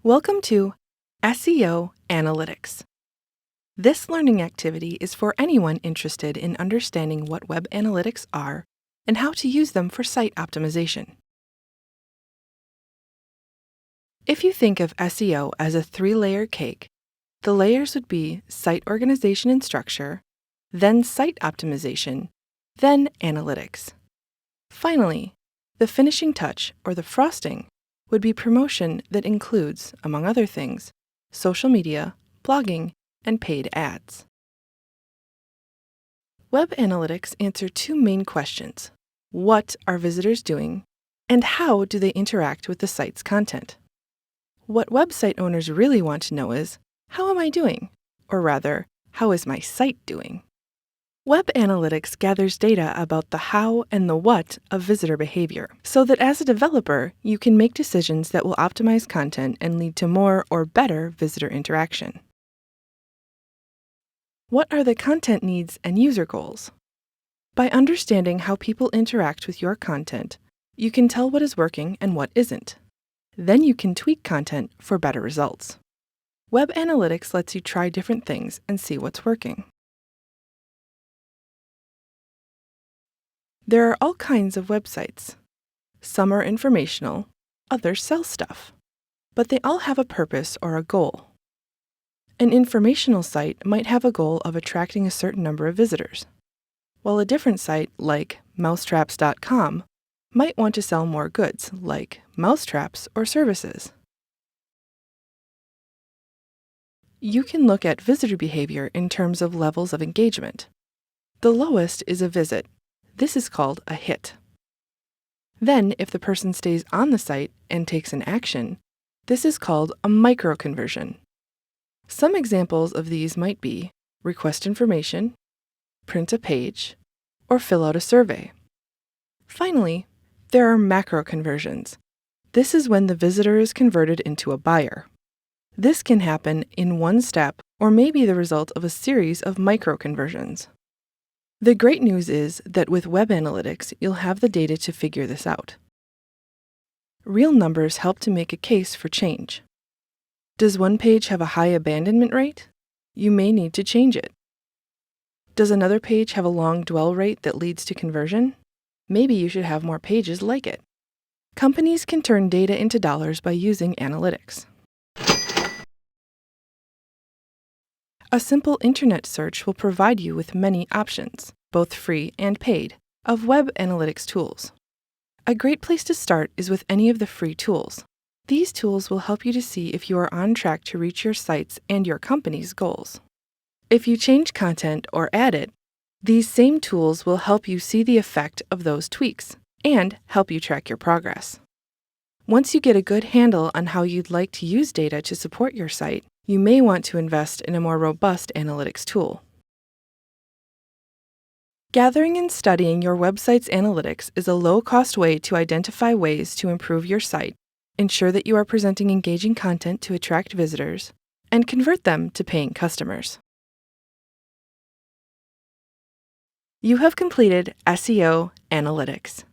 Welcome to SEO Analytics. This learning activity is for anyone interested in understanding what web analytics are and how to use them for site optimization. If you think of SEO as a three-layer cake, the layers would be site organization and structure, then site optimization, then analytics. Finally, the finishing touch, or the frosting, would be promotion that includes, among other things, social media, blogging, and paid ads. Web analytics answer two main questions. What are visitors doing, and how do they interact with the site's content? What website owners really want to know is, how am I doing? Or rather, how is my site doing? Web analytics gathers data about the how and the what of visitor behavior, so that as a developer, you can make decisions that will optimize content and lead to more or better visitor interaction. What are the content needs and user goals? By understanding how people interact with your content, you can tell what is working and what isn't. Then you can tweak content for better results. Web analytics lets you try different things and see what's working. There are all kinds of websites. Some are informational, others sell stuff, but they all have a purpose or a goal. An informational site might have a goal of attracting a certain number of visitors, while a different site, like mousetraps.com, might want to sell more goods, like mousetraps or services. You can look at visitor behavior in terms of levels of engagement. The lowest is a visit. This is called a hit. Then, if the person stays on the site and takes an action, this is called a micro-conversion. Some examples of these might be request information, print a page, or fill out a survey. Finally, there are macro-conversions. This is when the visitor is converted into a buyer. This can happen in one step or may be the result of a series of micro-conversions. The great news is that with web analytics, you'll have the data to figure this out. Real numbers help to make a case for change. Does one page have a high abandonment rate? You may need to change it. Does another page have a long dwell rate that leads to conversion? Maybe you should have more pages like it. Companies can turn data into dollars by using analytics. A simple internet search will provide you with many options, both free and paid, of web analytics tools. A great place to start is with any of the free tools. These tools will help you to see if you are on track to reach your site's and your company's goals. If you change content or add it, these same tools will help you see the effect of those tweaks and help you track your progress. Once you get a good handle on how you'd like to use data to support your site, you may want to invest in a more robust analytics tool. Gathering and studying your website's analytics is a low-cost way to identify ways to improve your site, ensure that you are presenting engaging content to attract visitors, and convert them to paying customers. You have completed SEO Analytics.